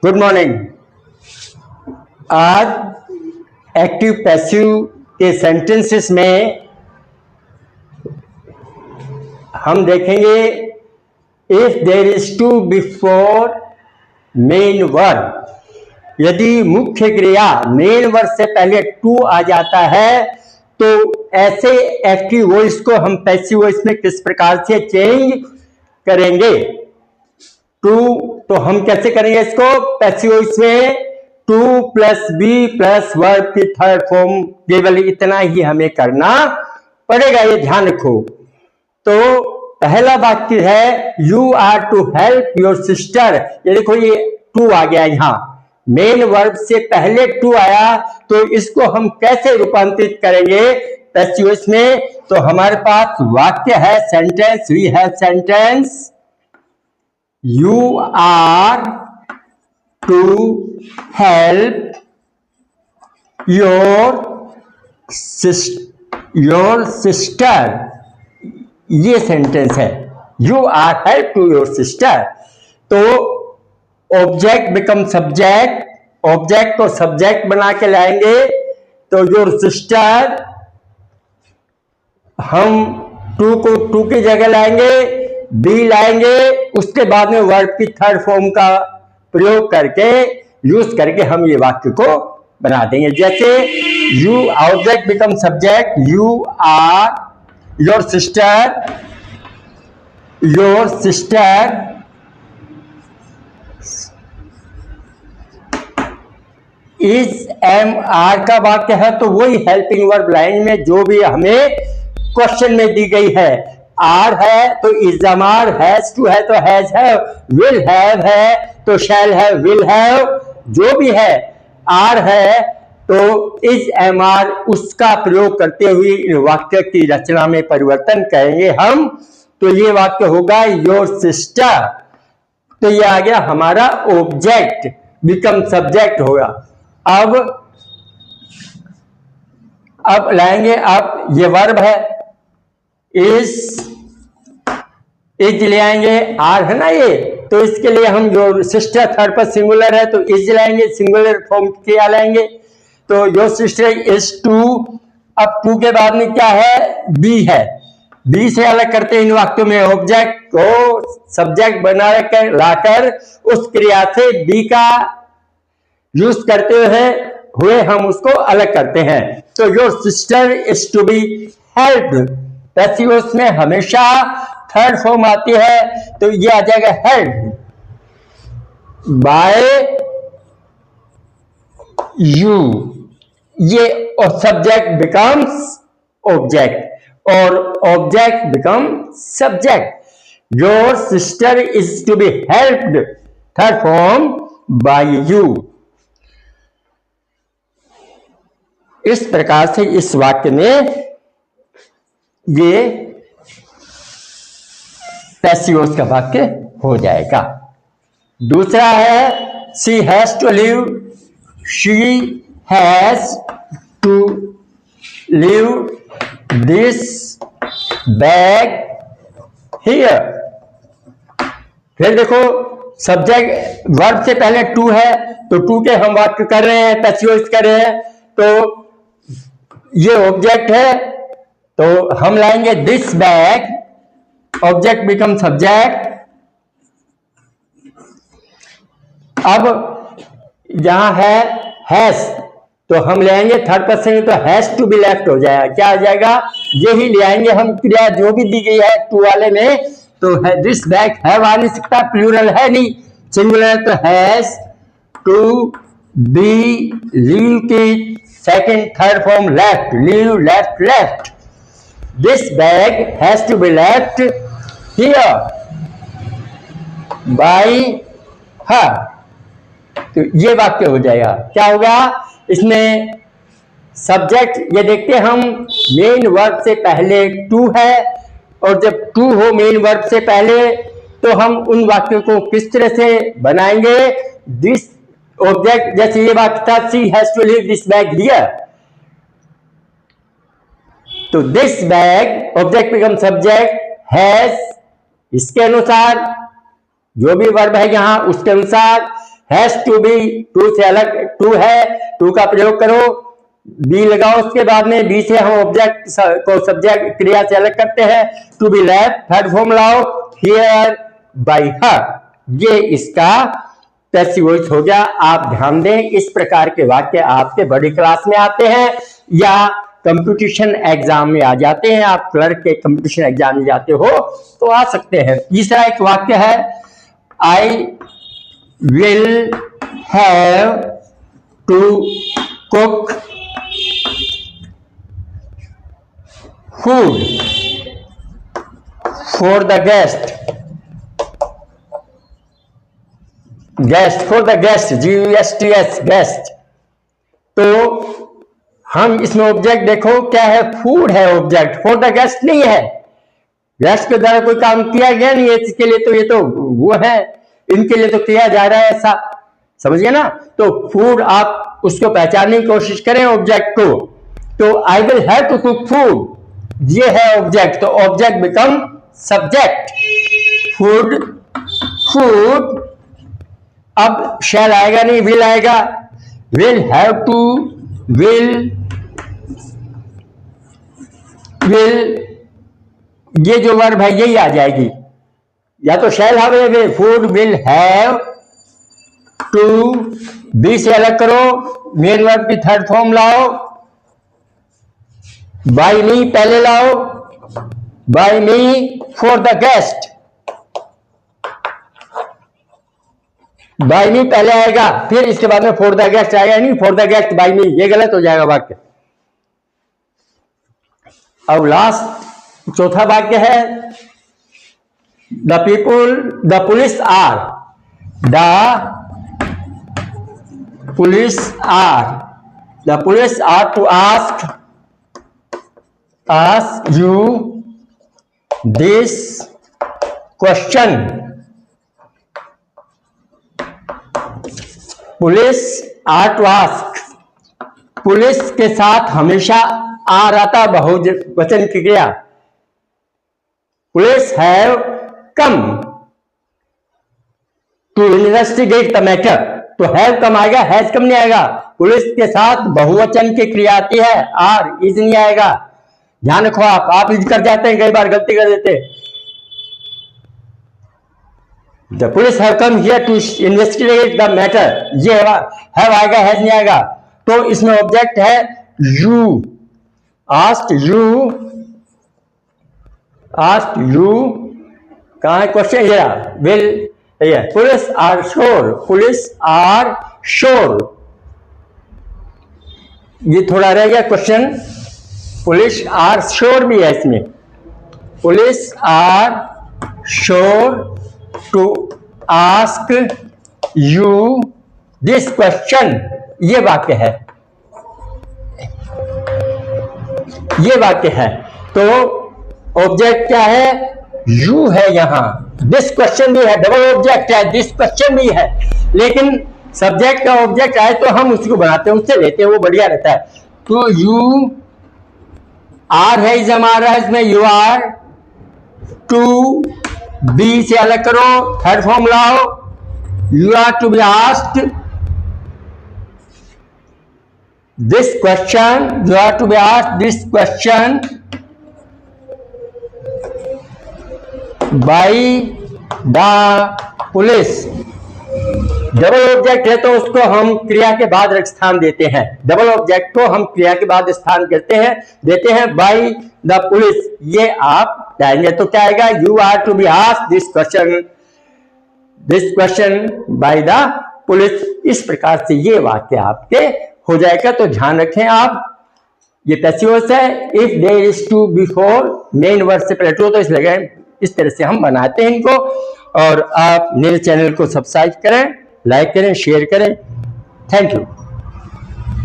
Good morning. आज active passive के sentences में हम देखेंगे if there is to before main verb, यदि मुख्य क्रिया मेन वर्ब से पहले टू आ जाता है तो ऐसे एक्टिव वॉइस को हम पैसिव वॉइस में किस प्रकार से चेंज करेंगे। टू तो हम कैसे करेंगे इसको पैसिव वॉइस में, to plus be plus verb की थर्ड फॉर्म, केवल इतना ही हमें करना पड़ेगा, ये ध्यान रखो। तो पहला वाक्य है you are to help your sister. ये देखो ये टू आ गया, यहां मेन वर्ब से पहले टू आया तो इसको हम कैसे रूपांतरित करेंगे पैसिव वॉइस में। तो हमारे पास वाक्य है sentence, we have sentence you are to help your sister, ये सेंटेंस है you are help to your sister। तो ऑब्जेक्ट बिकम सब्जेक्ट, ऑब्जेक्ट को सब्जेक्ट बना के लाएंगे तो योर सिस्टर, हम टू को टू की जगह लाएंगे, बी लाएंगे, उसके बाद में वर्ब की थर्ड फॉर्म का प्रयोग करके यूज करके हम ये वाक्य को बना देंगे। जैसे you object become subject, you are your sister, your sister is am are का वाक्य है तो वही हेल्पिंग वर्ब लाइन में जो भी हमें क्वेश्चन में दी गई है। आर है तो is am are, has to है तो हैज है, विल हैव है तो शैल हैव विल हैव, जो भी है आर है तो इज एम आर, उसका प्रयोग करते हुए वाक्य की रचना में परिवर्तन करेंगे हम। तो ये वाक्य होगा योर सिस्टर। तो ये आ गया हमारा ऑब्जेक्ट बिकम सब्जेक्ट होगा। अब लाएंगे, अब ये वर्ब है इज ले आएंगे, आर है ना ये, तो इसके लिए हम जो सिस्टर थर्ड पर सिंगुलर है तो इज लाएंगे, सिंगुलर फॉर्म क्या लाएंगे तो योर सिस्टर इज टू। अब टू के बाद में क्या है, बी है, बी से अलग करते हैं इन वाक्यों में ऑब्जेक्ट को सब्जेक्ट बना कर लाकर उस क्रिया से बी का यूज करते हुए हम उसको अलग करते हैं। तो your sister is to be helped, passive voice में हमेशा थर्ड फॉर्म आती है तो ये आ जाएगा हेल्प बाय यू, ये सब्जेक्ट बिकम्स ऑब्जेक्ट और object become subject. Your sister is to be helped third form by you. इस प्रकार से इस वाक्य में ये पैसिव वॉइस का वाक्य हो जाएगा। दूसरा है she has to leave, she has to leave this bag here. फिर देखो सब्जेक्ट वर्ब से पहले टू है तो टू के हम वाक्य कर रहे हैं, पैसिव वॉइस कर रहे हैं, तो ये ऑब्जेक्ट है तो हम लाएंगे this bag, object become subject. अब यहां है हैज तो हम ले आएंगे थर्ड पर्सन तो हैज टू बी लेफ्ट हो जाएगा, क्या आ जाएगा, यही ले आएंगे हम क्रिया जो भी दी गई है टू वाले में। तो दिस बैग हैव आ नहीं सकता, प्लूरल है नहीं, सिंगुलर तो हैज टू बी, लीव की second third form left, leave left left, this bag has to be left here by her. तो ये वाक्य हो जाएगा। क्या होगा इसमें सब्जेक्ट, ये देखते हैं हम मेन वर्ब से पहले टू है और जब टू हो मेन वर्ब से पहले तो हम उन वाक्यों को किस तरह से बनाएंगे। दिस ऑब्जेक्ट, जैसे ये वाक्य था she has to leave this bag here, तो this bag object become subject, has इसके अनुसार जो भी वर्ब है यहां उसके अनुसार हैज टू बी, टू से अलग, टू है, टू का प्रयोग करो, बी लगाओ उसके बाद में, बी से हम ऑब्जेक्ट को सब्जेक्ट क्रिया से अलग करते हैं, to be left, third form लाओ, हियर बाय हर, ये इसका पैसिव वॉइस हो गया। आप ध्यान दें, इस प्रकार के वाक्य आपके बड़ी क्लास में आते हैं या कंपटीशन एग्जाम में आ जाते हैं। आप क्लर्क के कंपटीशन एग्जाम में जाते हो तो आ सकते हैं। तीसरा एक वाक्य है, I will have to cook food for the guest, guest for the guest, GESTS guest. तो हम इसमें ऑब्जेक्ट देखो क्या है, फूड है ऑब्जेक्ट, फॉर द गेस्ट नहीं है, गेस्ट के द्वारा कोई काम किया गया नहीं है, इसके लिए तो ये तो वो है, इनके लिए तो किया जा रहा है ऐसा, समझिए ना। तो फूड आप उसको पहचानने की कोशिश करें ऑब्जेक्ट को। तो I will have to cook food, ये है ऑब्जेक्ट, तो object become subject, food food. अब शैल आएगा नहीं, विल आएगा, विल हैव टू, विल ये जो वर्ब है यही आ जाएगी, या तो shall have, food will have to, be से अलग करो, मेन वर्ब की थर्ड फॉर्म लाओ, बाय मी पहले लाओ, by me for the guest, by me पहले आएगा, फिर इसके बाद में फॉर द गेस्ट आएगा, नहीं फॉर द गेस्ट बाय मी, ये गलत हो जाएगा वाक्य। अब लास्ट चौथा वाक्य है, the people, the police are, the police are to ask you this question, police are to ask, police के साथ हमेशा आर आता बहुवचन की क्रिया, police have come to investigate the matter, तो हैव कम आएगा, हैज कम नहीं आएगा। पुलिस के साथ बहुवचन की क्रिया आती है, आर इज नहीं आएगा, ध्यान रखो। आप इज कर जाते हैं, कई बार गलती कर देते। The police have come here to investigate the matter, ये हैव आएगा, हैज नहीं आएगा। तो इसमें ऑब्जेक्ट है यू, आस्क्ड यू कहां है क्वेश्चन, ये विल, पुलिस आर श्योर, ये थोड़ा रह गया क्वेश्चन, पुलिस आर श्योर भी है इसमें, police are sure to ask you this question, ये वाक्य है, ये वाक्य है। तो ऑब्जेक्ट क्या है, यू है यहां, दिस क्वेश्चन भी है, डबल ऑब्जेक्ट है, दिस क्वेश्चन भी है, लेकिन सब्जेक्ट का ऑब्जेक्ट आए तो हम उसको बनाते हैं, उससे लेते हैं, वो बढ़िया रहता है। तो यू आर है, इज हमारा है, इसमें यू आर, टू बी से अलग करो, थर्ड फॉर्म लाओ, you are to be asked this question, you are to be asked this question by the police. Double object है तो उसको हम क्रिया के बाद स्थान देते हैं, डबल ऑब्जेक्ट को हम क्रिया के बाद स्थान देते हैं बाय द पुलिस, ये आप जाएंगे तो क्या आएगा, you are to be asked this question by the police. इस प्रकार से ये वाक्य आपके हो जाएगा। तो ध्यान रखें आप, ये पैसिव वॉइस है, if there is to before main word से पहले, तो इस तरह से हम बनाते हैं इनको। और आप मेरे चैनल को सब्सक्राइब करें, लाइक करें, शेयर करें। Thank you.